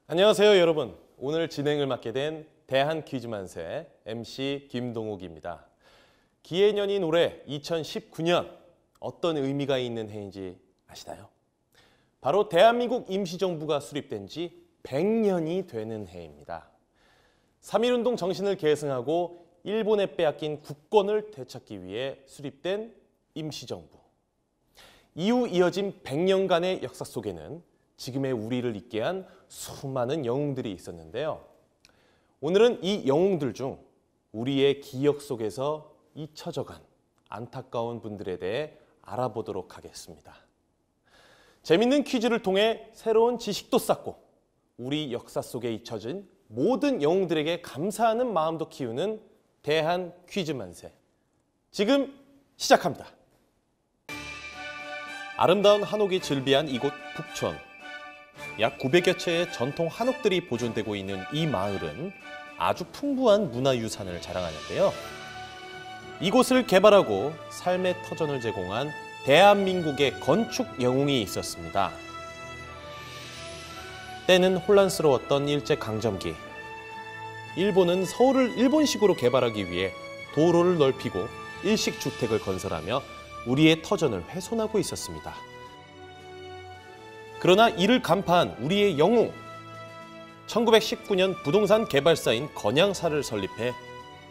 안녕하세요, 여러분. 오늘 진행을 맡게 된 대한퀴즈만세 MC 김동욱입니다. 기해년인 올해 2019년 어떤 의미가 있는 해인지 아시나요? 바로 대한민국 임시정부가 수립된 지 100년이 되는 해입니다. 3.1운동 정신을 계승하고 일본에 빼앗긴 국권을 되찾기 위해 수립된 임시정부. 이후 이어진 100년간의 역사 속에는 지금의 우리를 있게 한 수많은 영웅들이 있었는데요. 오늘은 이 영웅들 중 우리의 기억 속에서 잊혀져간 안타까운 분들에 대해 알아보도록 하겠습니다. 재밌는 퀴즈를 통해 새로운 지식도 쌓고 우리 역사 속에 잊혀진 모든 영웅들에게 감사하는 마음도 키우는 대한 퀴즈만세. 지금 시작합니다. 아름다운 한옥이 즐비한 이곳 북촌. 약 900여 채의 전통 한옥들이 보존되고 있는 이 마을은 아주 풍부한 문화유산을 자랑하는데요. 이곳을 개발하고 삶의 터전을 제공한 대한민국의 건축 영웅이 있었습니다. 때는 혼란스러웠던 일제강점기. 일본은 서울을 일본식으로 개발하기 위해 도로를 넓히고 일식주택을 건설하며 우리의 터전을 훼손하고 있었습니다. 그러나 이를 간파한 우리의 영웅, 1919년 부동산 개발사인 건양사를 설립해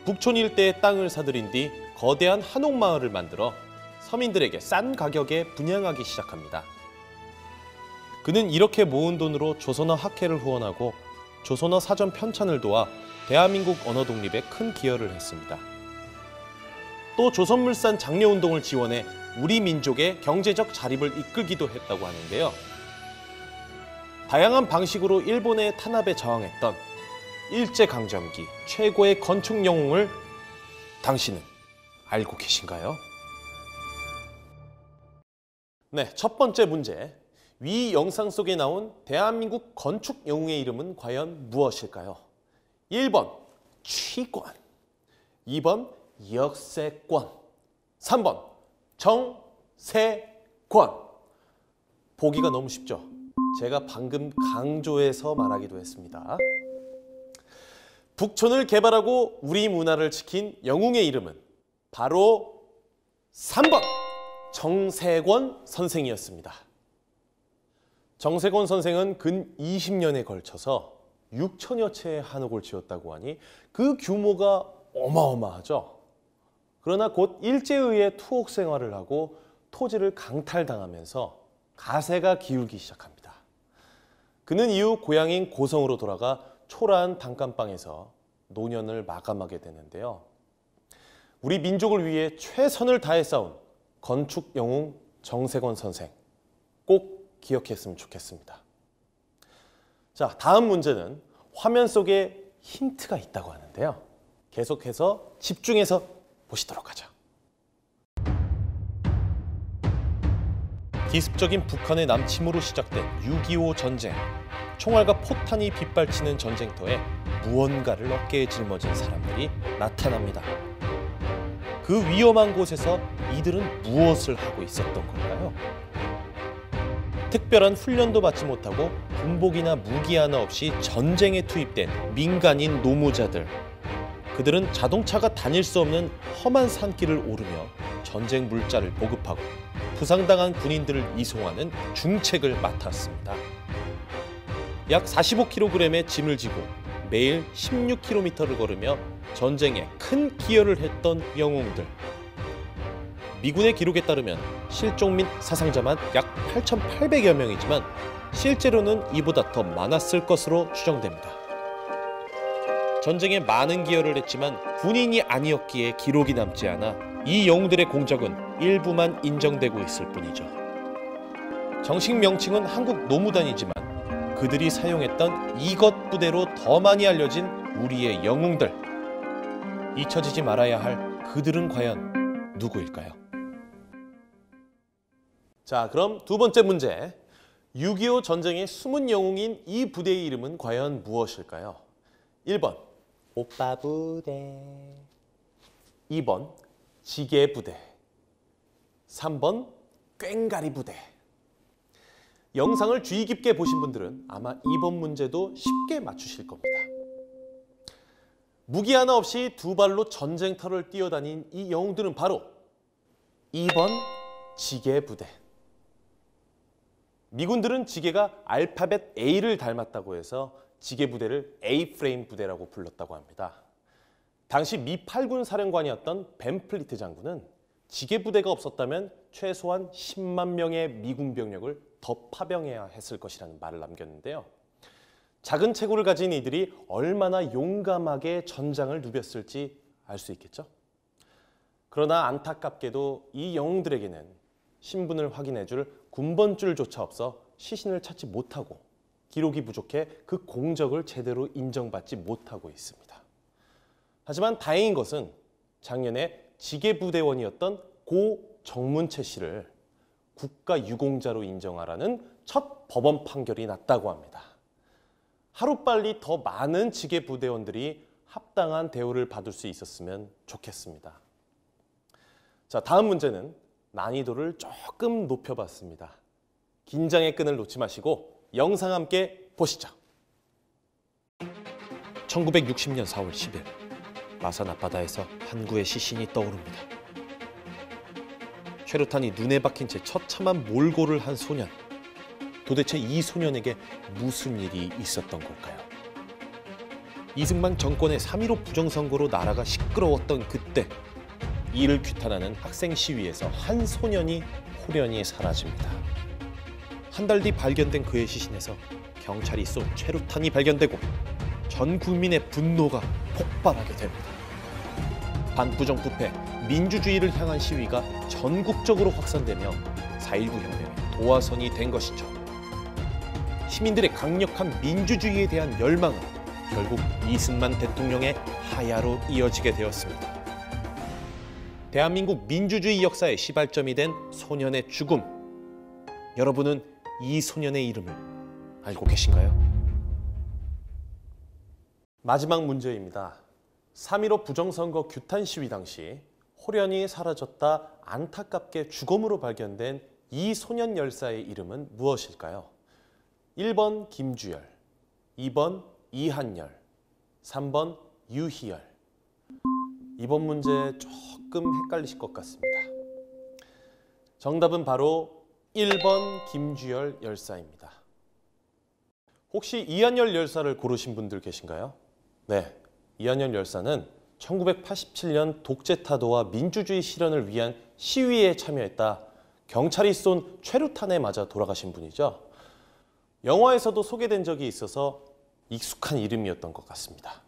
북촌 일대의 땅을 사들인 뒤 거대한 한옥마을을 만들어 서민들에게 싼 가격에 분양하기 시작합니다. 그는 이렇게 모은 돈으로 조선어 학회를 후원하고 조선어 사전 편찬을 도와 대한민국 언어 독립에 큰 기여를 했습니다. 또 조선물산 장려운동을 지원해 우리 민족의 경제적 자립을 이끌기도 했다고 하는데요. 다양한 방식으로 일본의 탄압에 저항했던 일제강점기 최고의 건축 영웅을 당신은 알고 계신가요? 네, 첫 번째 문제. 위 영상 속에 나온 대한민국 건축 영웅의 이름은 과연 무엇일까요? 1번 취권, 2번 역세권, 3번 정세권. 보기가 너무 쉽죠? 제가 방금 강조해서 말하기도 했습니다. 북촌을 개발하고 우리 문화를 지킨 영웅의 이름은 바로 3번 정세권 선생이었습니다. 정세권 선생은 근 20년에 걸쳐서 6천여 채의 한옥을 지었다고 하니 그 규모가 어마어마하죠. 그러나 곧 일제에 의해 투옥 생활을 하고 토지를 강탈당하면서 가세가 기울기 시작합니다. 그는 이후 고향인 고성으로 돌아가 초라한 단칸방에서 노년을 마감하게 되는데요. 우리 민족을 위해 최선을 다해 싸운 건축 영웅 정세권 선생, 꼭 기억했으면 좋겠습니다. 자, 다음 문제는 화면 속에 힌트가 있다고 하는데요. 계속해서 집중해서 보시도록 하죠. 기습적인 북한의 남침으로 시작된 6.25 전쟁. 총알과 포탄이 빗발치는 전쟁터에 무언가를 어깨에 짊어진 사람들이 나타납니다. 그 위험한 곳에서 이들은 무엇을 하고 있었던 걸까요? 특별한 훈련도 받지 못하고 군복이나 무기 하나 없이 전쟁에 투입된 민간인 노무자들. 그들은 자동차가 다닐 수 없는 험한 산길을 오르며 전쟁 물자를 보급하고 부상당한 군인들을 이송하는 중책을 맡았습니다. 약 45kg의 짐을 지고 매일 16km를 걸으며 전쟁에 큰 기여를 했던 영웅들. 미군의 기록에 따르면 실종 및 사상자만 약 8,800여 명이지만 실제로는 이보다 더 많았을 것으로 추정됩니다. 전쟁에 많은 기여를 했지만 군인이 아니었기에 기록이 남지 않아 이 영웅들의 공적은 일부만 인정되고 있을 뿐이죠. 정식 명칭은 한국 노무단이지만 그들이 사용했던 이것 부대로 더 많이 알려진 우리의 영웅들. 잊혀지지 말아야 할 그들은 과연 누구일까요? 자, 그럼 두 번째 문제. 6.25 전쟁의 숨은 영웅인 이 부대의 이름은 과연 무엇일까요? 1번 오빠 부대, 2번 지게 부대, 3번 꽹가리 부대. 영상을 주의 깊게 보신 분들은 아마 이번 문제도 쉽게 맞추실 겁니다. 무기 하나 없이 두 발로 전쟁터를 뛰어다닌 이 영웅들은 바로 2번 지게부대. 미군들은 지게가 알파벳 A를 닮았다고 해서 지게부대를 A-프레임 부대라고 불렀다고 합니다. 당시 미 8군 사령관이었던 벤플리트 장군은 지게부대가 없었다면 최소한 10만 명의 미군 병력을 더 파병해야 했을 것이라는 말을 남겼는데요. 작은 체구를 가진 이들이 얼마나 용감하게 전장을 누볐을지 알 수 있겠죠. 그러나 안타깝게도 이 영웅들에게는 신분을 확인해줄 군번줄조차 없어 시신을 찾지 못하고 기록이 부족해 그 공적을 제대로 인정받지 못하고 있습니다. 하지만 다행인 것은 작년에 지게부대원이었던 고 정문채 씨를 국가유공자로 인정하라는 첫 법원 판결이 났다고 합니다. 하루빨리 더 많은 지게부대원들이 합당한 대우를 받을 수 있었으면 좋겠습니다. 자, 다음 문제는 난이도를 조금 높여봤습니다. 긴장의 끈을 놓지 마시고 영상 함께 보시죠. 1960년 4월 10일 마산 앞바다에서 한 구의 시신이 떠오릅니다. 최루탄이 눈에 박힌 채 처참한 몰골을 한 소년. 도대체 이 소년에게 무슨 일이 있었던 걸까요? 이승만 정권의 3.15 부정선거로 나라가 시끄러웠던 그때 이를 규탄하는 학생 시위에서 한 소년이 호련히 사라집니다. 한 달 뒤 발견된 그의 시신에서 경찰이 쏜 최루탄이 발견되고 전 국민의 분노가 폭발하게 됩니다. 반부정부패, 민주주의를 향한 시위가 전국적으로 확산되며 4.19 혁명의 도화선이 된 것이죠. 시민들의 강력한 민주주의에 대한 열망은 결국 이승만 대통령의 하야로 이어지게 되었습니다. 대한민국 민주주의 역사의 시발점이 된 소년의 죽음. 여러분은 이 소년의 이름을 알고 계신가요? 마지막 문제입니다. 3.15 부정선거 규탄 시위 당시 호련히 사라졌다 안타깝게 죽음으로 발견된 이 소년 열사의 이름은 무엇일까요? 1번 김주열, 2번 이한열, 3번 유희열. 이번 문제 조금 헷갈리실 것 같습니다. 정답은 바로 1번 김주열 열사입니다. 혹시 이한열 열사를 고르신 분들 계신가요? 네, 이한열 열사는 1987년 독재타도와 민주주의 실현을 위한 시위에 참여했다 경찰이 쏜 최루탄에 맞아 돌아가신 분이죠. 영화에서도 소개된 적이 있어서 익숙한 이름이었던 것 같습니다.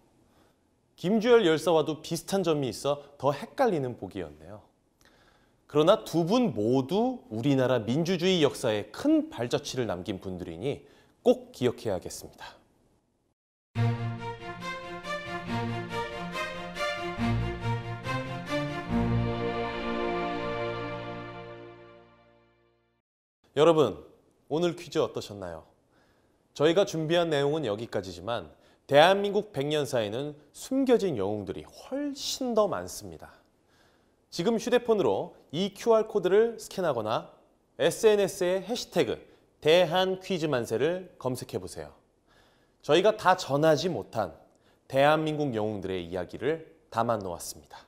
김주열 열사와도 비슷한 점이 있어 더 헷갈리는 보기였네요. 그러나 두 분 모두 우리나라 민주주의 역사에 큰 발자취를 남긴 분들이니 꼭 기억해야겠습니다. 여러분, 오늘 퀴즈 어떠셨나요? 저희가 준비한 내용은 여기까지지만 대한민국 100년사에는 숨겨진 영웅들이 훨씬 더 많습니다. 지금 휴대폰으로 이 QR코드를 스캔하거나 SNS에 해시태그 대한퀴즈만세를 검색해보세요. 저희가 다 전하지 못한 대한민국 영웅들의 이야기를 담아 놓았습니다.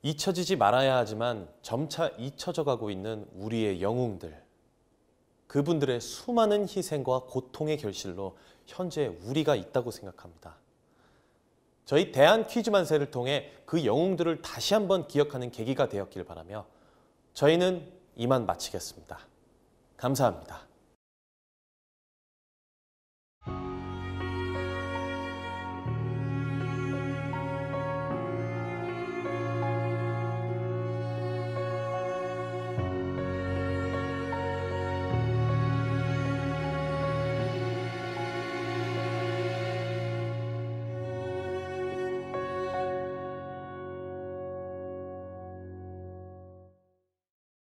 잊혀지지 말아야 하지만 점차 잊혀져 가고 있는 우리의 영웅들. 그분들의 수많은 희생과 고통의 결실로 현재 우리가 있다고 생각합니다. 저희 대한퀴즈만세를 통해 그 영웅들을 다시 한번 기억하는 계기가 되었길 바라며 저희는 이만 마치겠습니다. 감사합니다.